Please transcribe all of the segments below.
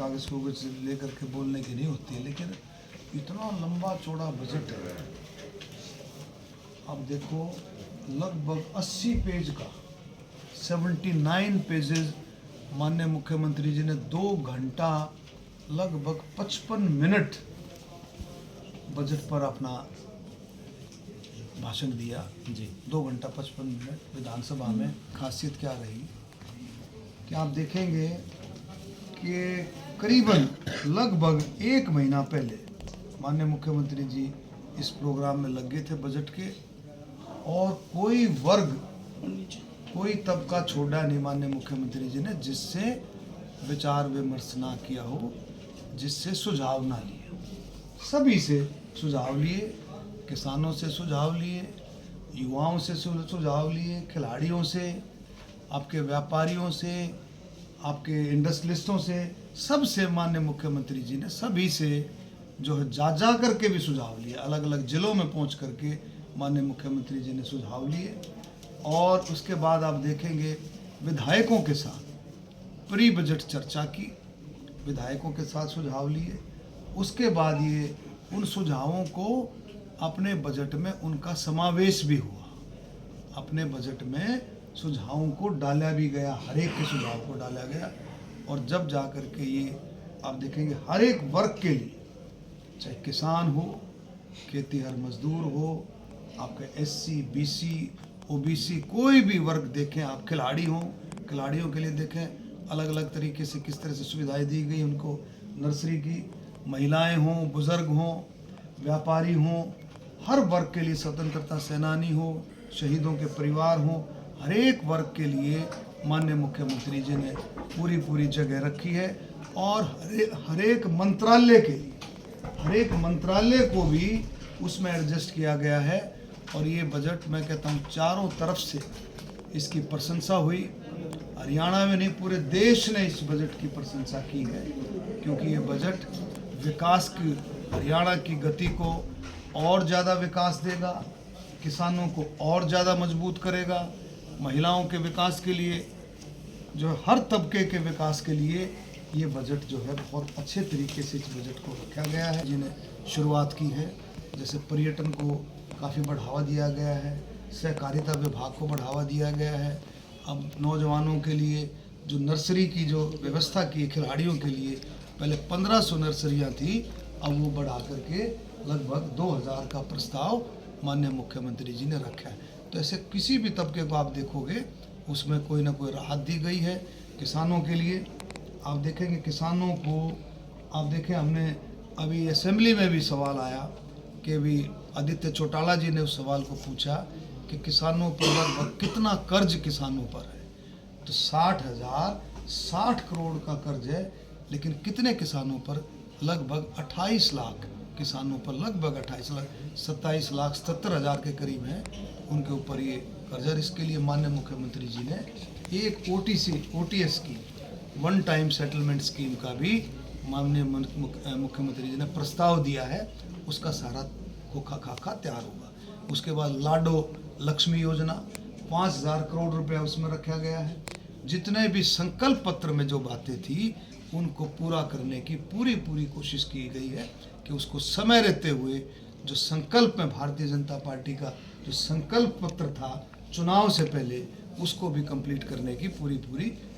कागज़ वगज लेकर के बोलने की नहीं होती है, लेकिन इतना लंबा चौड़ा बजट है। अब देखो लगभग 80 पेज का 79 पेजेस माननीय मुख्यमंत्री जी ने 2 घंटा लगभग 55 मिनट बजट पर अपना भाषण दिया जी। 2 घंटा 55 मिनट विधानसभा में। खासियत क्या रही कि आप देखेंगे कि करीबन लगभग 1 महीना पहले माननीय मुख्यमंत्री जी इस प्रोग्राम में लगे थे बजट के, और कोई वर्ग कोई तबका छोड़ा नहीं माननीय मुख्यमंत्री जी ने जिससे विचार विमर्श ना किया हो, जिससे सुझाव ना लिए हो। सभी से सुझाव लिए, किसानों से सुझाव लिए, युवाओं से सुझाव लिए, खिलाड़ियों से, आपके व्यापारियों से, आपके इंडस्ट्रियलिस्टों से, सब से माननीय मुख्यमंत्री जी ने सभी से जो है जा करके भी सुझाव लिए। अलग अलग जिलों में पहुंच करके माननीय मुख्यमंत्री जी ने सुझाव लिए, और उसके बाद आप देखेंगे विधायकों के साथ प्री बजट चर्चा की, विधायकों के साथ सुझाव लिए। उसके बाद ये उन सुझावों को अपने बजट में उनका समावेश भी हुआ, अपने बजट में सुझावों को डाला भी गया, हर एक के सुझाव को डाला गया। और जब जा कर के ये आप देखेंगे हर एक वर्ग के लिए, चाहे किसान हो, खेतीहर मजदूर हो, आपके SC BC OBC कोई भी वर्ग देखें, आप खिलाड़ी हों, खिलाड़ियों के लिए देखें अलग अलग तरीके से किस तरह से सुविधाएं दी गई उनको, नर्सरी की, महिलाएं हों, बुज़ुर्ग हों, व्यापारी हों, हर वर्ग के लिए, स्वतंत्रता सेनानी हो, शहीदों के परिवार हों, हर एक वर्ग के लिए माननीय मुख्यमंत्री जी ने पूरी जगह रखी है। और हर एक मंत्रालय के लिए, हर एक मंत्रालय को भी उसमें एडजस्ट किया गया है। और ये बजट मैं कहता हूँ चारों तरफ से इसकी प्रशंसा हुई। हरियाणा में नहीं, पूरे देश ने इस बजट की प्रशंसा की है, क्योंकि ये बजट विकास की, हरियाणा की गति को और ज़्यादा विकास देगा, किसानों को और ज़्यादा मजबूत करेगा, महिलाओं के विकास के लिए, जो हर तबके के विकास के लिए ये बजट जो है बहुत अच्छे तरीके से इस बजट को रखा गया है। जिन्हें शुरुआत की है, जैसे पर्यटन को काफ़ी बढ़ावा दिया गया है, सहकारिता विभाग को बढ़ावा दिया गया है। अब नौजवानों के लिए जो नर्सरी की जो व्यवस्था की खिलाड़ियों के लिए, पहले 1500 नर्सरियाँ थी, अब वो बढ़ा करके लगभग 2000 का प्रस्ताव माननीय मुख्यमंत्री जी ने रखा है। तो ऐसे किसी भी तबके को आप देखोगे उसमें कोई ना कोई राहत दी गई है। किसानों के लिए आप देखेंगे, किसानों को आप देखें, हमने अभी असेंबली में भी सवाल आया कि भी आदित्य चौटाला जी ने उस सवाल को पूछा कि किसानों पर लगभग कितना कर्ज किसानों पर है। तो 60 करोड़ का कर्ज है, लेकिन कितने किसानों पर? लगभग 28 लाख किसानों पर, लगभग 28 लाख, 27,77,000 के करीब है उनके ऊपर ये कर्जा। इसके लिए माननीय मुख्यमंत्री जी ने एक OTS की, वन टाइम सेटलमेंट स्कीम का भी माननीय मुख्यमंत्री जी ने प्रस्ताव दिया है। उसका सारा खोखा खाका तैयार होगा। उसके बाद लाडो लक्ष्मी योजना 5000 करोड़ रुपया उसमें रखा गया है। जितने भी संकल्प पत्र में जो बातें थी उनको पूरा करने की पूरी कोशिश की गई है कि उसको समय रहते हुए जो संकल्प में भारतीय जनता पार्टी का जो संकल्प पत्र था चुनाव से पहले, उसको भी कंप्लीट करने की पूरी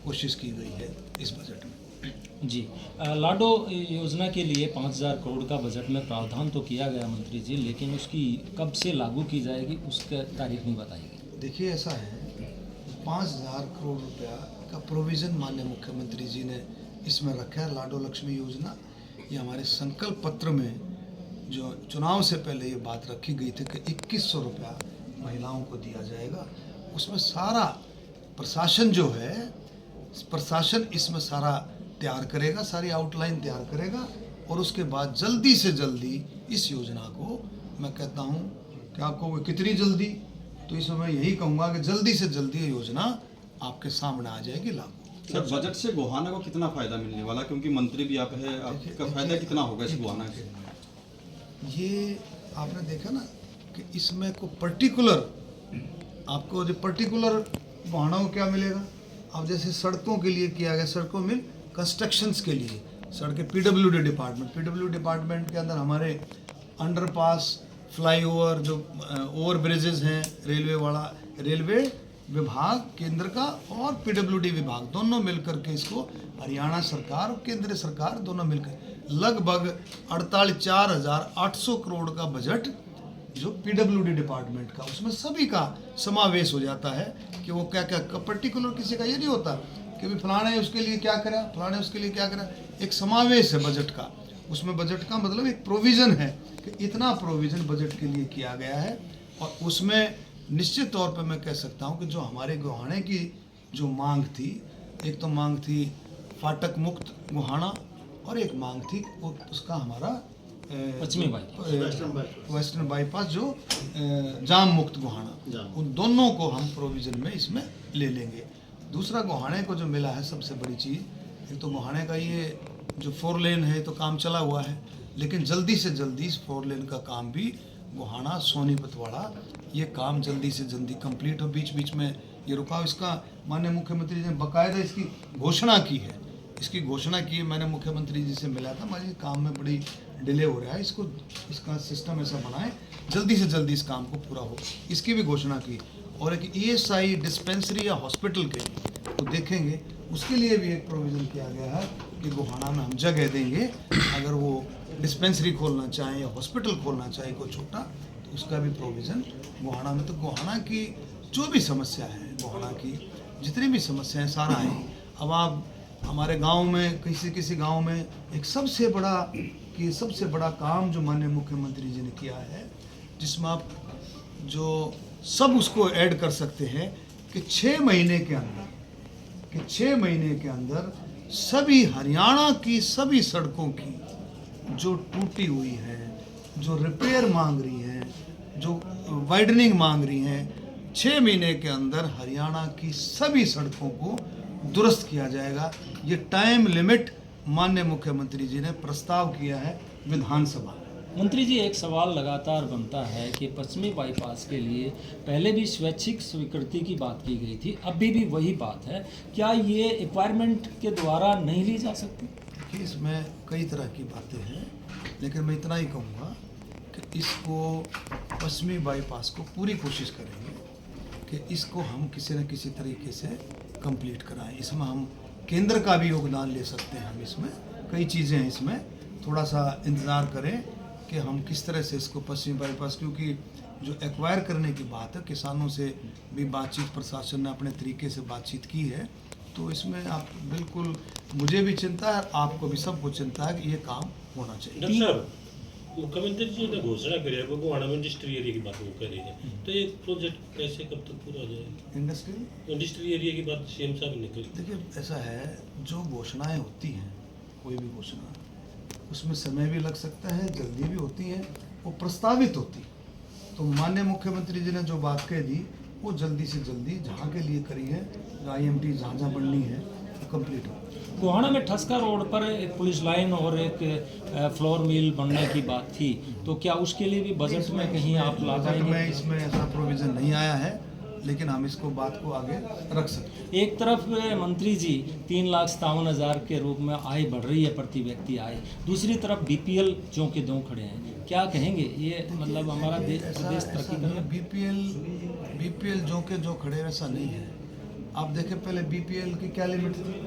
कोशिश की गई है इस बजट में। जी, लाडो योजना के लिए 5000 करोड़ का बजट में प्रावधान तो किया गया मंत्री जी, लेकिन उसकी कब से लागू की जाएगी उसका तारीख नहीं बताई गई। देखिए, ऐसा है, 5000 करोड़ रुपया का प्रोविज़न माननीय मुख्यमंत्री जी ने इसमें रखा है। लाडो लक्ष्मी योजना, ये हमारे संकल्प पत्र में जो चुनाव से पहले ये बात रखी गई थी कि 2100 रुपया महिलाओं को दिया जाएगा। उसमें सारा प्रशासन जो है, प्रशासन इसमें सारा तैयार करेगा, सारी आउटलाइन तैयार करेगा, और उसके बाद जल्दी से जल्दी इस योजना को, मैं कहता हूँ कि आपको कितनी जल्दी, तो इस समय यही कहूँगा कि जल्दी से जल्दी ये योजना आपके सामने आ जाएगी लागू। सर, बजट से गोहाना को कितना फायदा मिलने वाला, क्योंकि मंत्री भी आप है, आपका फायदा कितना होगा इस गोहाना से? ये आपने देखा ना कि इसमें को पर्टिकुलर आपको जो पर्टिकुलर गोहाना को क्या मिलेगा। अब जैसे सड़कों के लिए किया गया, सड़कों में कंस्ट्रक्शंस के लिए सड़कें पीडब्ल्यूडी डिपार्टमेंट के अंदर हमारे अंडरपास, फ्लाईओवर, जो ओवर ब्रिजेस हैं, रेलवे विभाग केंद्र का और पीडब्ल्यूडी विभाग दोनों मिलकर के इसको, हरियाणा सरकार और केंद्र सरकार दोनों मिलकर लगभग 4,800 करोड़ का बजट जो पीडब्ल्यूडी डिपार्टमेंट का, उसमें सभी का समावेश हो जाता है कि वो क्या क्या, पर्टिकुलर किसी का ये नहीं होता कि भाई फलाने उसके लिए क्या करा, फलाने उसके लिए क्या करा। एक समावेश है बजट का, उसमें बजट का मतलब एक प्रोविज़न है कि इतना प्रोविज़न बजट के लिए किया गया है। और उसमें निश्चित तौर पर मैं कह सकता हूँ कि जो हमारे गोहाने की जो मांग थी, एक तो मांग थी फाटक मुक्त गोहाना और एक मांग थी उसका हमारा पश्चिमी बाईपास, वेस्टर्न बाईपास जो जाम मुक्त गोहाना, उन दोनों को हम प्रोविज़न में इसमें ले लेंगे। दूसरा गोहाने को जो मिला है सबसे बड़ी चीज़, एक तो गोहाने का ये जो 4 लेन है तो काम चला हुआ है, लेकिन जल्दी से जल्दी इस 4 लेन का काम भी गोहाना सोनीपतवाड़ा ये काम जल्दी से जल्दी कंप्लीट हो। बीच बीच में ये रुका, इसका माननीय मुख्यमंत्री जी ने बाकायदा इसकी घोषणा की है, इसकी घोषणा की है। मैंने मुख्यमंत्री जी से मिला था, मुझे काम में बड़ी डिले हो रहा है, इसका सिस्टम ऐसा बनाए जल्दी से जल्दी इस काम को पूरा हो, इसकी भी घोषणा की। और एक ESI डिस्पेंसरी या हॉस्पिटल के तो देखेंगे, उसके लिए भी एक प्रोविज़न किया गया है कि गोहाना में हम जगह देंगे, अगर वो डिस्पेंसरी खोलना चाहें या हॉस्पिटल खोलना चाहें कोई छोटा, तो उसका भी प्रोविज़न गोहाना में। तो गोहाना की जो भी समस्या है, गोहाना की जितनी भी समस्याएं सारा है। अब आप हमारे गांव में किसी गांव में एक सबसे बड़ा काम जो माननीय मुख्यमंत्री जी ने किया है, जिसमें आप जो सब उसको ऐड कर सकते हैं कि 6 महीने के अंदर सभी हरियाणा की सभी सड़कों की जो टूटी हुई है, जो रिपेयर मांग रही है, जो वाइडनिंग मांग रही हैं, 6 महीने के अंदर हरियाणा की सभी सड़कों को दुरुस्त किया जाएगा। ये टाइम लिमिट माननीय मुख्यमंत्री जी ने प्रस्ताव किया है विधानसभा में। मंत्री जी, एक सवाल लगातार बनता है कि पश्चिमी बाईपास के लिए पहले भी स्वैच्छिक स्वीकृति की बात की गई थी, अभी भी वही बात है, क्या ये एक्वायरमेंट के द्वारा नहीं ली जा सकती? देखिए, इसमें कई तरह की बातें हैं, लेकिन मैं इतना ही कहूँगा कि इसको पश्चिमी बाईपास को पूरी कोशिश करेंगे कि इसको हम किसी न किसी तरीके से कंप्लीट कराएं। इसमें हम केंद्र का भी योगदान ले सकते हैं, हम इसमें कई चीज़ें हैं, इसमें थोड़ा सा इंतज़ार करें कि हम किस तरह से इसको पश्चिमी बाईपास, क्योंकि जो एक्वायर करने की बात है, किसानों से भी बातचीत प्रशासन ने अपने तरीके से बातचीत की है, तो इसमें आप बिल्कुल, मुझे भी चिंता है, आपको भी सबको चिंता है कि ये काम होना चाहिए। डॉक्टर साहब, मुख्यमंत्री जी ने घोषणा करी है गोहाना में इंडस्ट्री एरिया की बात वो कर रही है, तो ये प्रोजेक्ट कैसे कब तक पूरा हो जाएगा? इंडस्ट्री एरिया की बात CM साहब ने करी। देखिए, ऐसा है, जो घोषणाएं होती हैं, कोई भी घोषणा, उसमें समय भी लग सकता है, जल्दी भी होती है, वो प्रस्तावित होती। तो माननीय मुख्यमंत्री जी ने जो बात कह दी, वो जल्दी से जल्दी जहाँ के लिए करी है, IMT जहाँ बननी है वो कंप्लीट हो। गोहाना में ठस्का रोड पर एक पुलिस लाइन और एक फ्लोर मिल बनने की बात थी, तो क्या उसके लिए भी बजट में कहीं आप लगाएंगे? में इसमें ऐसा प्रोविज़न नहीं आया है, लेकिन हम इसको बात को आगे रख सकते हैं। एक तरफ मंत्री जी 3,57,000 के रूप में आय बढ़ रही है, प्रति व्यक्ति आय, दूसरी तरफ BPL जो के दो खड़े हैं, क्या कहेंगे? ये मतलब हमारा प्रदेश तरक्की कर रहा है? BPL जो के जो खड़े वैसा नहीं है। आप देखें, पहले BPL की क्या लिमिट थी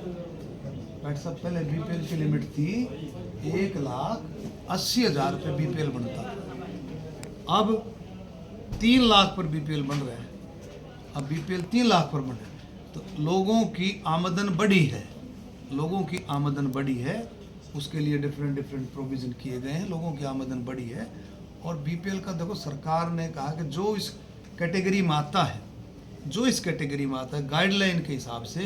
डॉक्टर साहब? पहले BPL की लिमिट थी 1,80,000 रुपये BPL बनता था। अब 3 लाख पर BPL बन रहे हैं। अब BPL 3 लाख पर बन रहे हैं, तो लोगों की आमदन बढ़ी है, उसके लिए डिफरेंट प्रोविज़न किए गए हैं, लोगों की आमदन बढ़ी है। और BPL का देखो, सरकार ने कहा कि जो इस कैटेगरी में आता है, गाइडलाइन के हिसाब से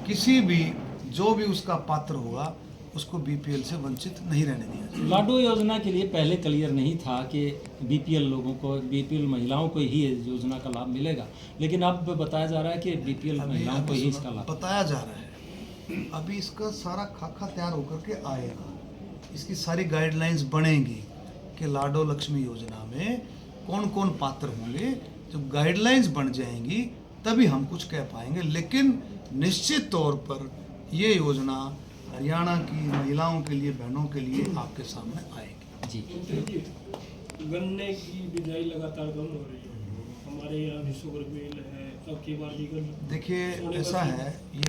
किसी भी जो भी उसका पात्र होगा, उसको BPL से वंचित नहीं रहने दिया जाए। लाडो योजना के लिए पहले क्लियर नहीं था कि BPL लोगों को, BPL महिलाओं को ही योजना का लाभ मिलेगा, लेकिन अब बताया जा रहा है कि BPL महिलाओं को ही इसका लाभ बताया जा रहा है। अभी इसका सारा खाका तैयार होकर के आएगा, इसकी सारी गाइडलाइंस बनेंगी कि लाडो लक्ष्मी योजना में कौन कौन पात्र होंगे। जब गाइडलाइंस बन जाएंगी तभी हम कुछ कह पाएंगे, लेकिन निश्चित तौर पर ये योजना हरियाणा की महिलाओं के लिए, बहनों के लिए आपके सामने आएगी। जी गन्ने की बिजाई लगातार कम हो रही है, हमारे यहाँ भी शुगर मिल है, अब की बार देखिए ऐसा है, ये